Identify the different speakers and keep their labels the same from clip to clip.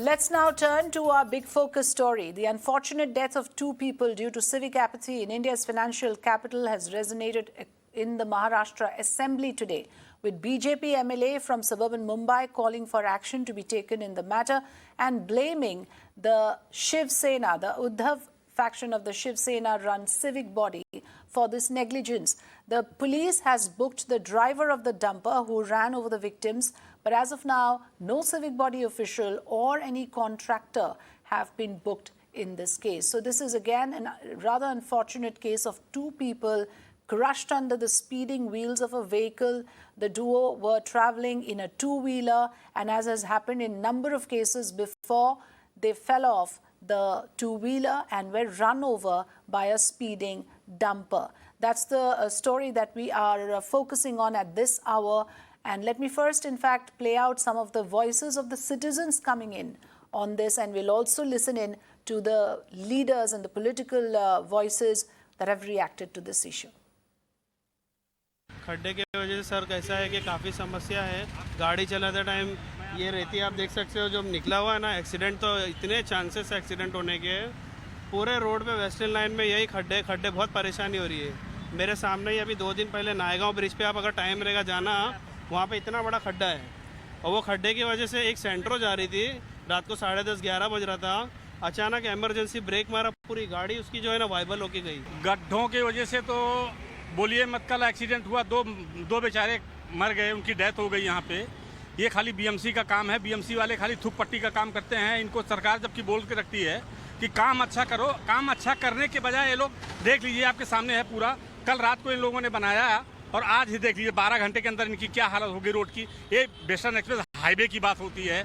Speaker 1: Let's now turn to our big focus story. The unfortunate death of two people due to civic apathy in India's financial capital has resonated in the Maharashtra Assembly today, with BJP MLA from suburban Mumbai calling for action to be taken in the matter and blaming the Shiv Sena, the Uddhav faction of the Shiv Sena-run civic body, for this negligence. The police has booked the driver of the dumper who ran over the victims, but as of now, no civic body official or any contractor have been booked in this case. So this is again a rather unfortunate case of two people crushed under the speeding wheels of a vehicle. The duo were traveling in a two-wheeler, and as has happened in a number of cases before, they fell off the two-wheeler and were run over by a speeding dumper. That's the story that we are focusing on at this hour. And let me first, in fact, play out some of the voices of the citizens coming in on this, and we'll also listen in to the leaders and the political voices that have reacted to this issue.
Speaker 2: खड्डे के वजह से sir कैसा है कि काफ़ी समस्या है। गाड़ी चलाते टाइम ये रहती है, आप देख सकते हो जो निकला हुआ है ना एक्सीडेंट, तो इतने चांसेस एक्सीडेंट होने के पूरे रोड पे वेस्टर्न लाइन में यही खड्डे बहुत परेशानी हो रही है। मेरे सामने ही अभी 2 दिन पहले नायगांव ब्रिज पे आप अगर टाइम रहेगा जाना, वहाँ पे इतना बड़ा खड्डा है, और वो खड्डे की वजह से एक सेंट्रो जा रही थी, रात को 10:30-11 बज रहा था, अचानक इमरजेंसी ब्रेक मारा, पूरी गाड़ी उसकी जो है ना वाइबल होके गई।
Speaker 3: गड्ढों की वजह से तो बोलिए मत, कल एक्सीडेंट हुआ, दो बेचारे मर गए, उनकी डेथ हो गई यहाँ पे। ये खाली बीएमसी का काम है, बीएमसी वाले खाली थूक पट्टी का काम करते हैं। इनको सरकार जबकि बोल के रखती है कि काम अच्छा करो, काम अच्छा करने के बजाय ये लोग, देख लीजिए आपके सामने है पूरा, कल रात को इन लोगों ने बनाया और आज ही देख लीजिए 12 घंटे के अंदर इनकी क्या हालत होगी रोड की। ये वेस्टर्न एक्सप्रेस हाईवे की बात होती है।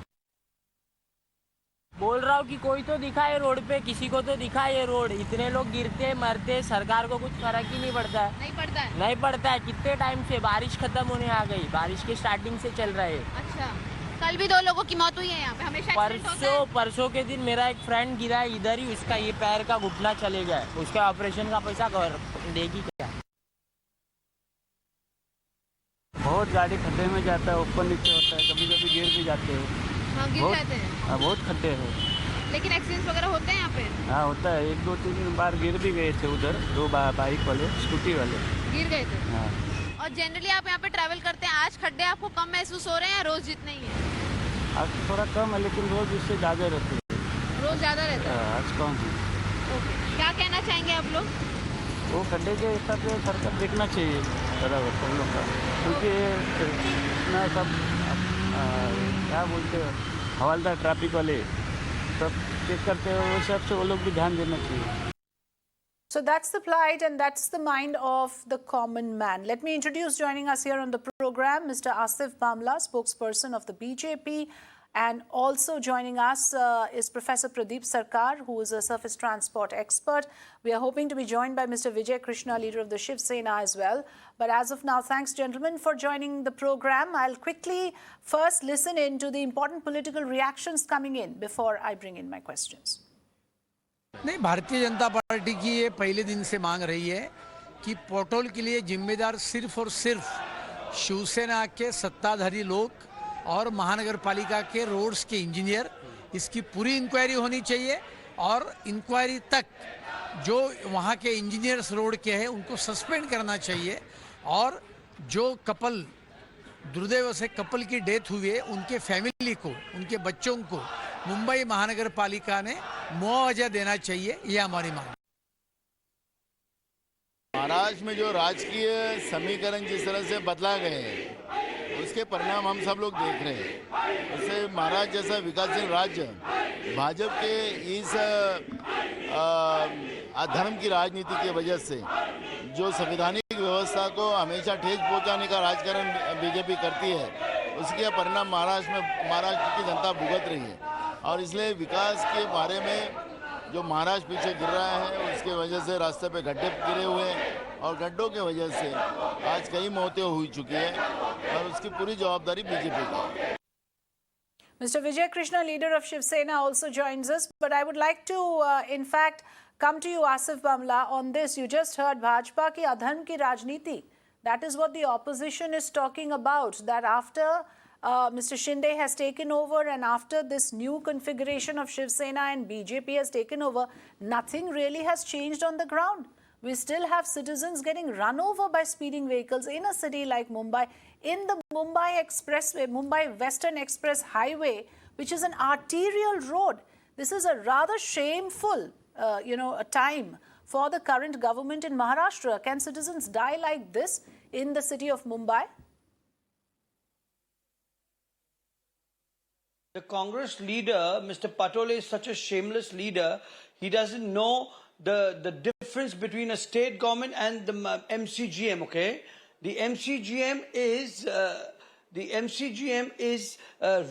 Speaker 4: बोल रहा हूँ कि कोई तो दिखाए रोड पे, किसी को तो दिखाए ये रोड। इतने लोग गिरते मरते, सरकार को कुछ फर्क ही नहीं पड़ता है। नहीं पड़ता है। कितने टाइम से बारिश खत्म होने आ गई, बारिश के स्टार्टिंग से चल रहा है।
Speaker 5: अच्छा, कल भी 2 लोगों की मौत हुई है यहाँ पे, हमेशा
Speaker 4: परसों के दिन मेरा एक फ्रेंड गिरा है इधर ही, उसका ये पैर का घुटना चले गया, उसका ऑपरेशन का पैसा देगी क्या?
Speaker 6: बहुत गाड़ी खड्डे में जाता है, ऊपर नीचे होता है, कभी कभी गिर भी जाते हैं।
Speaker 5: हाँ, गिर जाते हैं।
Speaker 6: बहुत खड्डे हैं।
Speaker 5: लेकिन एक्सीडेंट वगैरह होते हैं यहाँ पे?
Speaker 6: हाँ, होता है। 1-2-3 बार गिर भी गए थे उधर, 2 बाइक वाले, स्कूटी वाले
Speaker 5: गिर गए थे।
Speaker 6: हाँ।
Speaker 5: और जनरली आप यहाँ पे ट्रैवल करते हैं, आज खड्डे आपको कम महसूस हो रहे हैं या रोज जितने ही है?
Speaker 6: आज थोड़ा कम है, लेकिन रोज इससे ज़्यादा रहते हैं।
Speaker 5: रोज ज़्यादा रहता है?
Speaker 6: आज कम है।
Speaker 5: ओके, क्या कहना चाहेंगे आप लोग?
Speaker 6: वो खड्डे के हिसाब से सरकार देखना चाहिए बराबर सब लोग का, क्योंकि इतना सब क्या बोलते हैं, हवालदार ट्रैफिक वाले सब चेक करते हैं, वो सब से वो लोग भी ध्यान देना चाहिए।
Speaker 1: So that's the plight and that's the mind of the common man. Let me introduce, joining us here on the program, Mr. Asif Bhamla, spokesperson of the BJP. And also joining us is Professor Pradip Sarkar, who is a surface transport expert. We are hoping to be joined by Mr. Vijay Krishna, leader of the Shiv Sena as well. But as of now, thanks gentlemen for joining the program. I'll quickly first listen in to the important political reactions coming in before I bring in my questions.
Speaker 7: नहीं, Bharatiya Janata party की ये पहले दिन से मांग रही है कि पोटोल के लिए जिम्मेदार सिर्फ और सिर्फ शिवसेना के सत्ताधारी लोग और महानगर पालिका के रोड्स के इंजीनियर, इसकी पूरी इंक्वायरी होनी चाहिए। और इंक्वायरी तक जो वहाँ के इंजीनियर्स रोड के हैं उनको सस्पेंड करना चाहिए। और जो कपल, दुर्दैव से कपल की डेथ हुई है, उनके फैमिली को, उनके बच्चों को मुंबई महानगर पालिका ने मुआवजा देना चाहिए, ये हमारी मांग।
Speaker 8: महाराष्ट्र में जो राजकीय समीकरण जिस तरह से बदला गए हैं, उसके परिणाम हम सब लोग देख रहे हैं। उससे महाराष्ट्र जैसा विकासशील राज्य भाजपा के इस अधर्म की राजनीति की वजह से, जो संवैधानिक व्यवस्था को हमेशा ठेस पहुंचाने का राजकारण बीजेपी करती है, उसके परिणाम महाराष्ट्र की जनता भुगत रही है। और इसलिए विकास के बारे में जो महाराष्ट्र पीछे गिर रहा है, उसके वजह से रास्ते पे गड्ढे गिरे हुए हैं, और गड्ढों के वजह से आज कई मौतें हो चुकी है, और उसकी पूरी जवाबदारी बीजेपी की।
Speaker 1: Mr. Vijay Krishna, leader of Shiv Sena, also joins us. But I would like to, in fact, come to you, Asif Bhamla, on this. You just heard Bhajpa ki adharm ki rajniti. That is what the opposition is talking about. That after Mr. Shinde has taken over, and after this new configuration of Shiv Sena and BJP has taken over, nothing really has changed on the ground. We still have citizens getting run over by speeding vehicles in a city like Mumbai, in the Mumbai Expressway, Mumbai Western Express Highway, which is an arterial road. This is a rather shameful, a time for the current government in Maharashtra. Can citizens die like this in the city of Mumbai?
Speaker 9: The Congress leader, Mr. Pothole, is such a shameless leader. He doesn't know the difference between a state government and the MCGM, okay? The MCGM is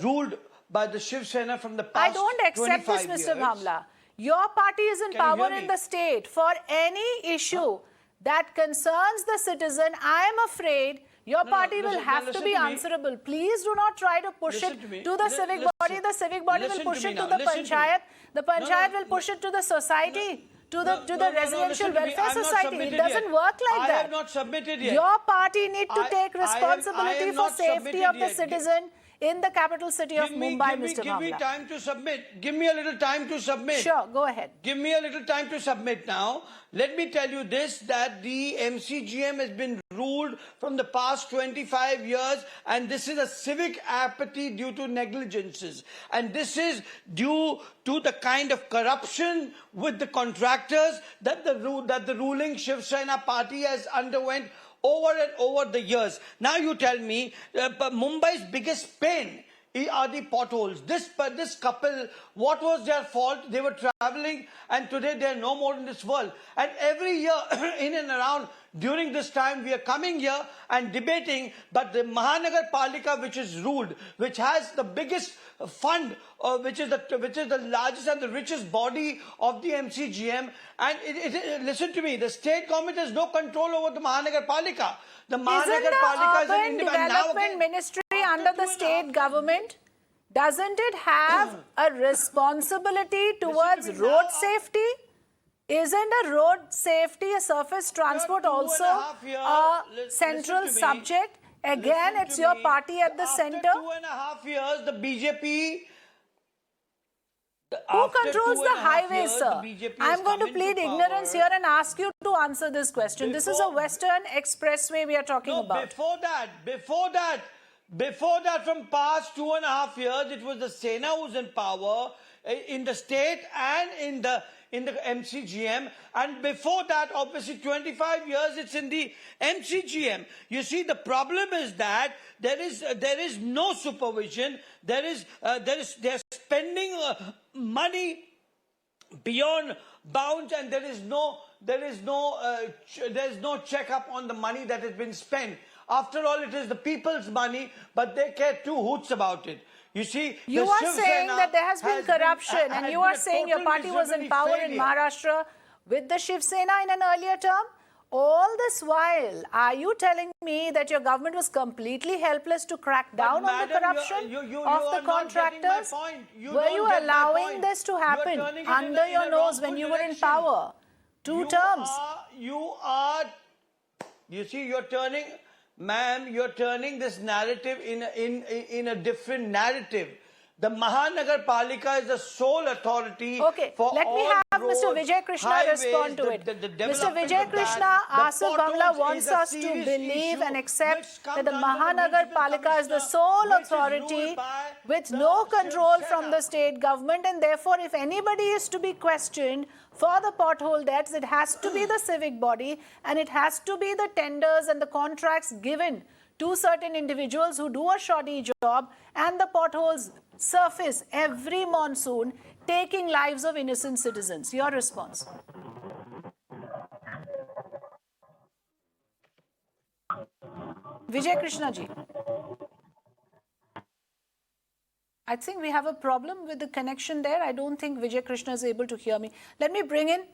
Speaker 9: ruled by the Shiv Sena from the past
Speaker 1: I don't accept this, Mr. Bhamla. Your party is in power in the state. For any issue that concerns the citizen, I am afraid your party will have to be answerable. Please do not try to push it to the civic body. The civic body will push it to the panchayat. The panchayat will push it to the society, to the residential welfare society. It doesn't work like that.
Speaker 9: I have not submitted yet.
Speaker 1: Your party need to take responsibility for safety of the citizen in the capital city of Mumbai, Mr. Bhamla.
Speaker 9: Give me time to submit. Give me a little time to submit.
Speaker 1: Sure, go ahead.
Speaker 9: Give me a little time to submit now. Let me tell you this, that the MCGM has been ruled from the past 25 years, and this is a civic apathy due to negligences. And this is due to the kind of corruption with the contractors that the ruling Shiv Sena party has underwent over and over the years. Now you tell me, Mumbai's biggest pain are the potholes. This couple, what was their fault? They were traveling, and today they are no more in this world. And every year, in and around, during this time, we are coming here and debating, but the Mahanagar Palika, which is ruled, which has the biggest fund, which is the largest and the richest body of the MCGM, and listen to me, the state government has no control over the Mahanagar Palika. The Mahanagar Palika is an independent
Speaker 1: Development Ministry under the state government. Doesn't it have a responsibility towards road safety? Isn't a road safety, a surface transport also a central subject? Again, it's your party at the center.
Speaker 9: After 2.5 years, the BJP...
Speaker 1: Who controls the highways, sir? I'm going to plead ignorance here and ask you to answer this question. This is a Western Expressway we are talking about.
Speaker 9: Before that, from past 2.5 years, it was the Sena who was in power in the state and in the MCGM, and before that, obviously 25 years, it's in the MCGM. You see, the problem is that there is no supervision. They're spending money beyond bounds, and there is no checkup on the money that has been spent. After all, it is the people's money, but they care two hoots about it. You see,
Speaker 1: you are saying that there has been corruption, and you are saying your party was in power in Maharashtra with the Shiv Sena in an earlier term. All this while, are you telling me that your government was completely helpless to crack down on the corruption of the contractors? Were you allowing this to happen under your nose when you were in power? 2 terms.
Speaker 9: You see, you're turning... Ma'am, you're turning this narrative in a different narrative. The Mahanagar Palika is the sole authority for
Speaker 1: let me have Mr. Vijay Krishna respond to it. Mr. Vijay Krishna, Asif Bhamla wants us to believe and accept that the Mahanagar Palika is the sole authority with no control from the state government, and therefore if anybody is to be questioned for the pothole deaths, it has to be the civic body, and it has to be the tenders and the contracts given to certain individuals who do a shoddy job, and the potholes surface every monsoon, taking lives of innocent citizens. Your response? Vijay Krishna ji. I think we have a problem with the connection there. I don't think Vijay Krishna is able to hear me. Let me bring in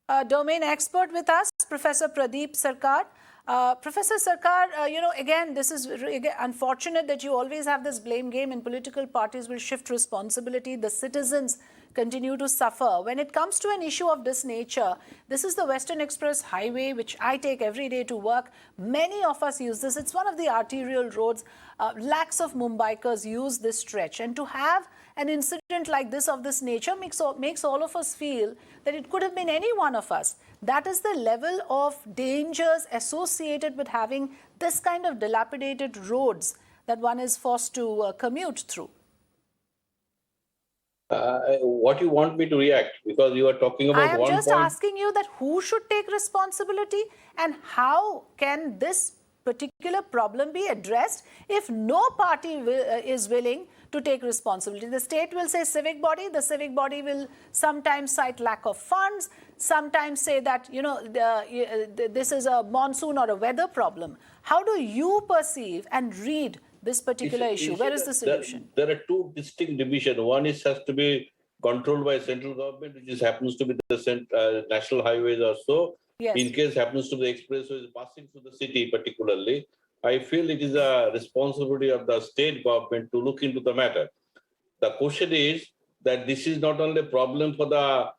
Speaker 1: a domain expert with us, Professor Pradip Sarkar. Professor Sarkar, again, this is unfortunate that you always have this blame game, and political parties will shift responsibility. The citizens continue to suffer. When it comes to an issue of this nature, this is the Western Express Highway, which I take every day to work. Many of us use this. It's one of the arterial roads. Lakhs of Mumbaikars use this stretch. And to have an incident like this of this nature makes all of us feel that it could have been any one of us. That is the level of dangers associated with having this kind of dilapidated roads that one is forced to commute through.
Speaker 10: What you want me to react? Because you are talking about
Speaker 1: I am just asking you that who should take responsibility and how can this particular problem be addressed if no party is willing to take responsibility. The state will say civic body, the civic body will sometimes cite lack of funds, sometimes say that, this is a monsoon or a weather problem. How do you perceive and read this particular issue? Where is the solution?
Speaker 10: There are two distinct divisions. One has to be controlled by central government, which happens to be the national highways or so.
Speaker 1: Yes.
Speaker 10: In case happens to be the expressways passing through the city particularly, I feel it is a responsibility of the state government to look into the matter. The question is that this is not only a problem for the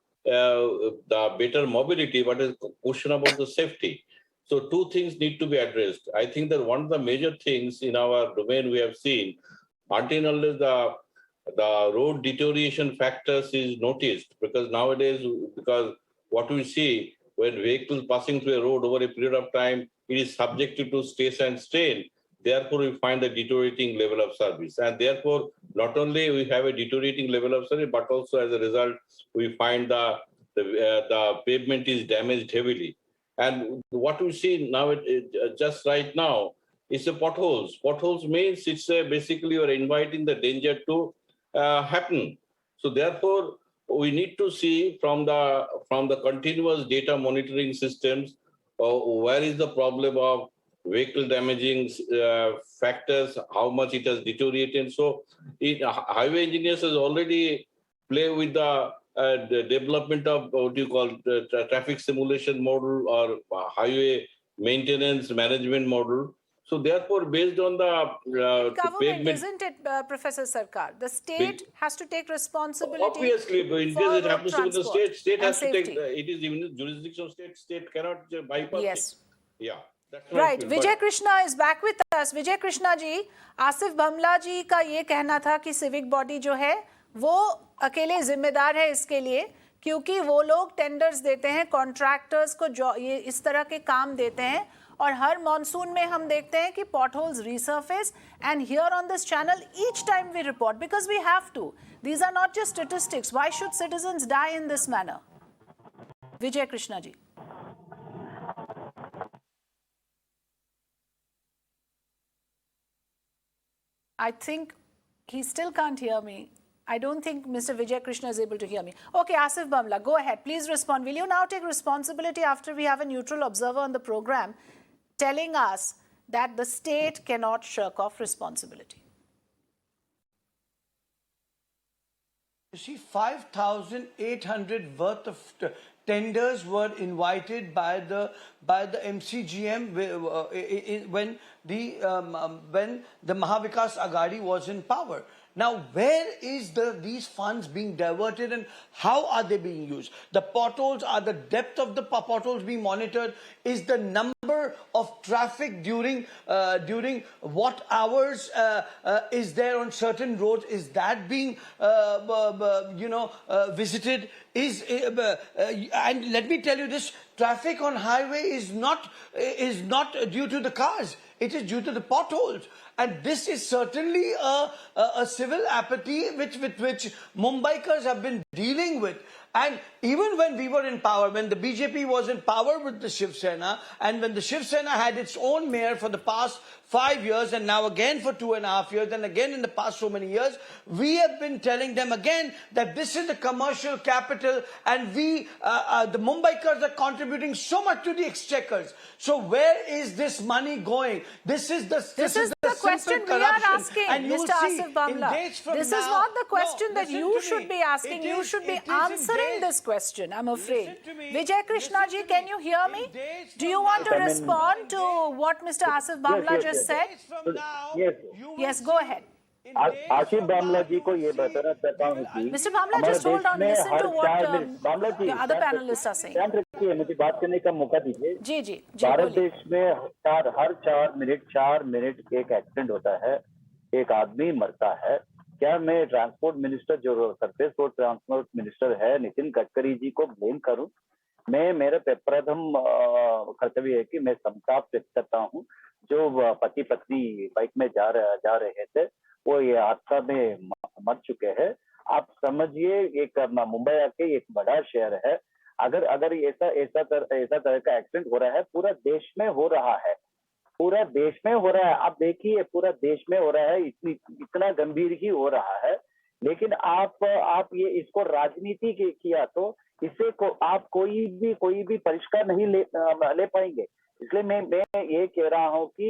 Speaker 10: better mobility, but a question about the safety. So two things need to be addressed. I think that one of the major things in our domain we have seen, until unless the road deterioration factors is noticed, because nowadays, because what we see, when vehicles passing through a road over a period of time, it is subjected to stress and strain. Therefore, we find the deteriorating level of service. And therefore, not only we have a deteriorating level of service, but also as a result, we find the pavement is damaged heavily. And what we see now, just right now, is the potholes. Potholes means it's basically you are inviting the danger to happen. So therefore, we need to see from the continuous data monitoring systems where is the problem of vehicle damaging factors, how much it has deteriorated. So highway engineers has already play with the development of what you call the traffic simulation model or highway maintenance management model. So therefore, based on the
Speaker 1: government, isn't it, Professor Sarkar? The state has to take responsibility.
Speaker 10: Obviously, in case it happens to be the state has
Speaker 1: safety.
Speaker 10: to take. It is even the jurisdiction of state cannot bypass.
Speaker 1: Yes.
Speaker 10: It. Yeah. That's
Speaker 1: right. Vijay Krishna is back with us. Vijay Krishna ji, Asif Bhamla ji का ये कहना था कि civic body जो है वो अकेले जिम्मेदार है इसके लिए क्योंकि वो लोग टेंडर्स देते हैं कॉन्ट्रैक्टर्स को जो ये इस तरह के काम देते हैं और हर मॉनसून में हम देखते हैं कि potholes resurface and here on this channel each time we report because we have to. These are not just statistics. Why should citizens die in this manner? Vijay Krishna ji. I think he still can't hear me. I don't think Mr. Vijay Krishna is able to hear me. Okay, Asif Bhamla, go ahead. Please respond. Will you now take responsibility after we have a neutral observer on the program telling us that the state cannot shirk off responsibility?
Speaker 9: You see, 5,800 worth of tenders were invited by the MCGM when the Mahavikas Aghadi was in power. Now, where is these funds being diverted and how are they being used? The potholes, are the depth of the potholes being monitored? Is the number of traffic during what hours is there on certain roads? Is that being visited? And let me tell you this: traffic on highway is not due to the cars. It is due to the potholes. And this is certainly a civil apathy with which Mumbaikars have been dealing with. And even when we were in power, when the BJP was in power with the Shiv Sena, and when the Shiv Sena had its own mayor for the past 5 years, and now again for 2.5 years, and again in the past so many years, we have been telling them again that this is the commercial capital, and the Mumbaikars are contributing so much to the exchequers. So where is this money going? This is the
Speaker 1: question we are asking, Mr. Asif Bhamla. This is not the question that you should be asking. You should be answering this question, I'm afraid. Vijay Krishna ji, can you hear me? Do you want to respond to what Mr. Asif Bhamla just said?
Speaker 10: Yes.
Speaker 1: Yes, go ahead.
Speaker 11: Asif बामला जी को ये बताना चाहता हूँ कि
Speaker 1: Mr. Bhamla,
Speaker 11: हमारे
Speaker 1: just hold
Speaker 11: देश
Speaker 1: on.
Speaker 11: में
Speaker 1: Listen
Speaker 11: हर
Speaker 1: to what
Speaker 11: 4 मिनट बामला जी
Speaker 1: the other panelists are saying.
Speaker 11: ध्यान रखिए, मुझे बात करने का मौका दीजिए।
Speaker 1: जी जी जी
Speaker 11: भारत
Speaker 1: बोलिए।
Speaker 11: देश में हर 4 मिनट एक एक्सीडेंट होता है, एक आदमी मरता है। क्या मैं ट्रांसपोर्ट मिनिस्टर जो सरफेस रोड ट्रांसपोर्ट मिनिस्टर है नितिन गडकरी जी को ब्लेम करूं? मैं मेरा प्रथम कर्तव्य है कि मैं संताप व्यक्त करता हूं। जो पति पत्नी बाइक में जा रहे थे वो ये हादसा में मर चुके हैं। आप समझिए, एक मुंबई आके एक बड़ा शहर है, अगर ऐसा तरह का एक्सीडेंट हो रहा है, पूरा देश में हो रहा है, पूरा देश में हो रहा है। आप देखिए, पूरा देश में हो रहा है, इतना गंभीर ही हो रहा है। लेकिन आप ये इसको राजनीति किया तो इससे आप कोई भी परिष्कार नहीं ले पाएंगे। इसलिए मैं ये कह रहा हूँ कि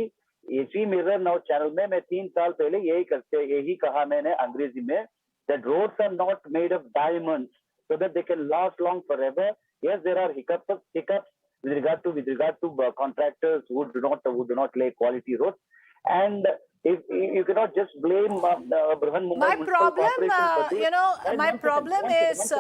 Speaker 11: एसी मिरर नाउ चैनल में मैं 3 साल पहले यही कहा मैंने अंग्रेजी में, that roads are not made of diamonds so that they can last long forever. Yes, there are hiccups with regard to contractors who do not lay quality roads, and if you cannot just blame Brihan Mumbai
Speaker 1: My
Speaker 11: Municipal Corporation.
Speaker 1: my problem is,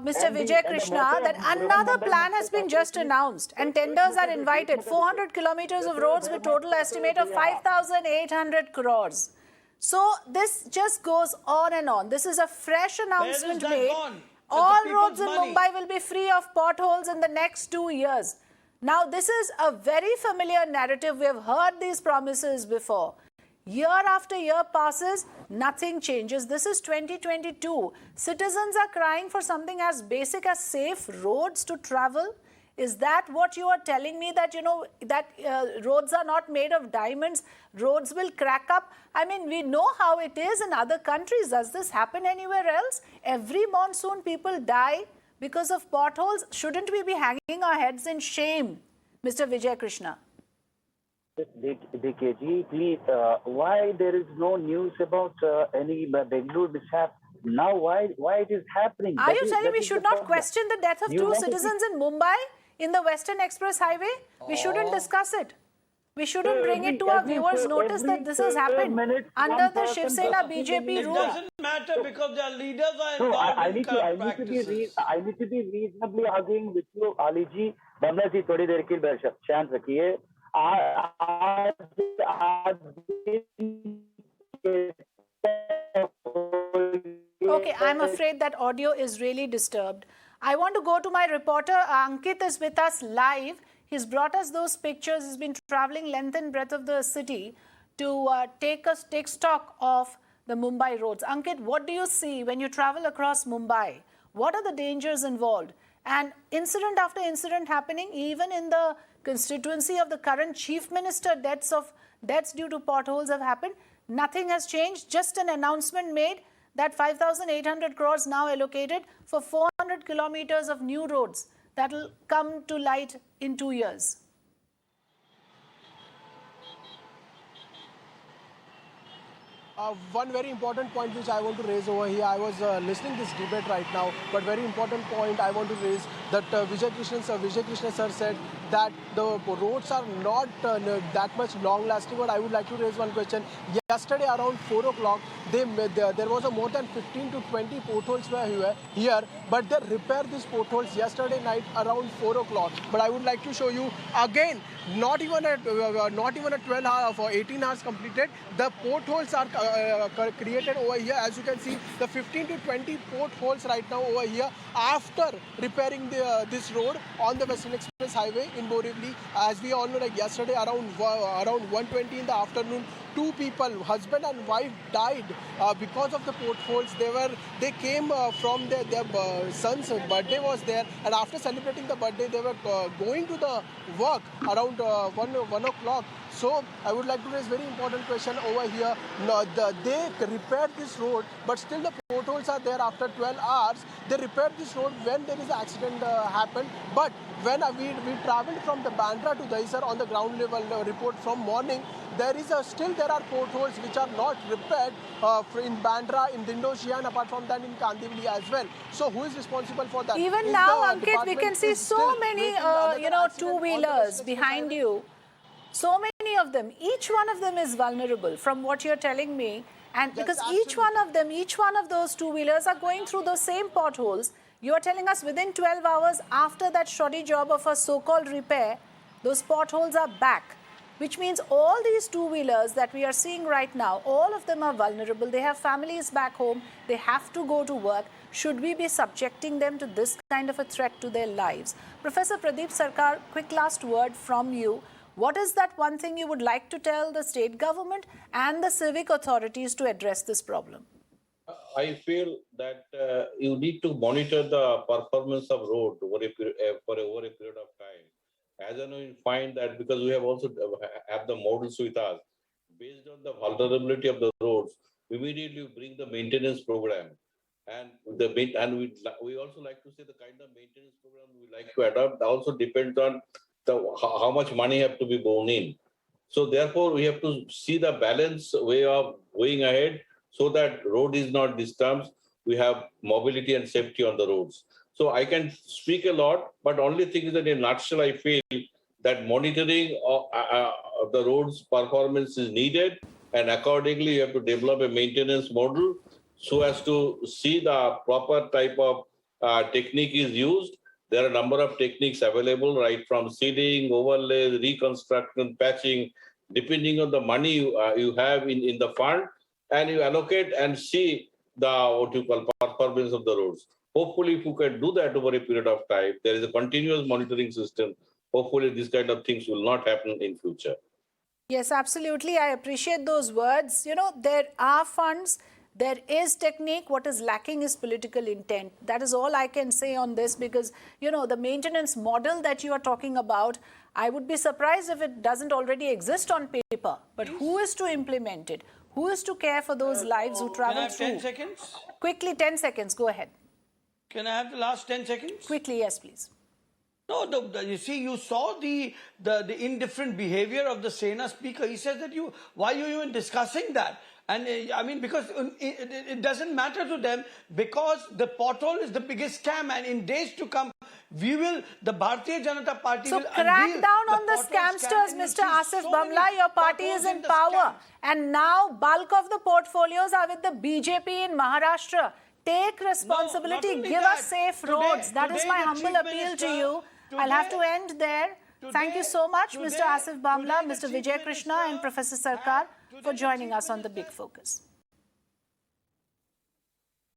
Speaker 1: Mr. Vijay Krishna, that another plan has been just announced and tenders are invited. 400 kilometers of roads with total estimate of 5,800 crores. So this just goes on and on. This is a fresh announcement made. All roads in Mumbai will be free of potholes in the next 2 years. Now, this is a very familiar narrative. We have heard these promises before. Year after year passes, nothing changes. This is 2022. Citizens are crying for something as basic as safe roads to travel. Is that what you are telling me, that, roads are not made of diamonds, roads will crack up? I mean, we know how it is in other countries. Does this happen anywhere else? Every monsoon, people die because of potholes. Shouldn't we be hanging our heads in shame, Mr. Vijay Krishna?
Speaker 11: देखिए जी, please, why there is no news about any Bengaluru mishap? Now, why it is happening?
Speaker 1: Are you telling me we should not question the death of 2 citizens in Mumbai in the Western Express Highway? We shouldn't discuss it. We shouldn't bring it to our viewers' notice that this has happened under the Shiv Sena BJP rule.
Speaker 9: It doesn't matter because their leaders are
Speaker 11: No,
Speaker 9: involved
Speaker 11: I
Speaker 9: in
Speaker 11: need
Speaker 9: corrupt
Speaker 11: to
Speaker 9: practices.
Speaker 11: I need to be reasonably arguing with you, Ali ji. Bhamla ji, थोड़ी देर के लिए शांत रखिए।
Speaker 1: Okay, I'm afraid that audio is really disturbed. I want to go to my reporter. Ankit is with us live. He's brought us those pictures. He's been traveling length and breadth of the city to take stock of the Mumbai roads. Ankit, what do you see when you travel across Mumbai? What are the dangers involved? And incident after incident happening, even in the constituency of the current chief minister, deaths due to potholes have happened. Nothing has changed. Just an announcement made that 5,800 crores now allocated for 400 kilometers of new roads that will come to light in 2 years.
Speaker 12: One very important point which I want to raise over here, I was listening to this debate right now, but very important point I want to raise that Vijay Krishna sir said that the roads are not that much long lasting, but I would like to raise one question. Yesterday around 4 o'clock, there was a more than 15 to 20 potholes were here, but they repaired these potholes yesterday night around 4 o'clock. But I would like to show you again, not even a 12 hours or 18 hours completed, the potholes are created over here. As you can see, the 15 to 20 potholes right now over here after repairing this road on the Western Express Highway in Borivali. As we all know, like yesterday around 1:20 in the afternoon, 2 people, husband and wife, died because of the potholes. They came from their son's birthday was there, and after celebrating the birthday, they were going to the work around 1 o'clock. So I would like to raise very important question over here. They repaired this road, but still the potholes are there after 12 hours. They repaired this road when there is an accident happened. But when we traveled from the Bandra to Dahisar on the ground level report from morning, there are potholes which are not repaired in Bandra, in Dindosia, and apart from that in Kandivali as well. So who is responsible for that?
Speaker 1: Even now, Ankit, we can see so many, two-wheelers behind you. So many of them. Each one of them is vulnerable from what you're telling me. And because each one of those two-wheelers are going through those same potholes, you are telling us within 12 hours after that shoddy job of a so-called repair, those potholes are back. Which means all these two-wheelers that we are seeing right now, all of them are vulnerable. They have families back home. They have to go to work. Should we be subjecting them to this kind of a threat to their lives? Professor Pradip Sarkar, quick last word from you. What is that one thing you would like to tell the state government and the civic authorities to address this problem?
Speaker 10: I feel that you need to monitor the performance of road over a period of time. As I know, you find that because we have also have the models with us, based on the vulnerability of the roads, immediately bring the maintenance program. And we also like to say the kind of maintenance program we like to adopt also depends on how much money have to be borne in. So therefore, we have to see the balanced way of going ahead so that road is not disturbed. We have mobility and safety on the roads. So I can speak a lot, but only thing is that in a nutshell, I feel that monitoring of the roads performance is needed, and accordingly, you have to develop a maintenance model so as to see the proper type of technique is used. There are a number of techniques available, right from seeding, overlay, reconstruction, patching, depending on the money you have in the fund, and you allocate and see the what you call performance of the roads. Hopefully, if you can do that over a period of time, there is a continuous monitoring system. Hopefully, these kind of things will not happen in future.
Speaker 1: Yes, absolutely. I appreciate those words. You know, there are funds, there is technique. What is lacking is political intent. That is all I can say on this because, you know, the maintenance model that you are talking about, I would be surprised if it doesn't already exist on paper. But who is to implement it? Who is to care for those lives who travel through?
Speaker 9: Can I have 10 seconds?
Speaker 1: Quickly, 10 seconds. Go ahead.
Speaker 9: Can I have the last 10 seconds?
Speaker 1: Quickly, yes, please.
Speaker 9: No, you see, you saw the indifferent behavior of the Sena speaker. He says that why are you even discussing that? And I mean, because it doesn't matter to them because the pothole is the biggest scam, and in days to come, the Bharatiya Janata Party will
Speaker 1: crack down on the scamsters, Mr. Asif Bhamla. Your party is in power, and now bulk of the portfolios are with the BJP in Maharashtra. Take responsibility. Give us safe roads. That is my humble appeal to you. I'll have to end there. Thank you so much, Mr. Asif Bhamla, Mr. Vijay Krishna and Professor Sarkar for joining us on The Big Focus.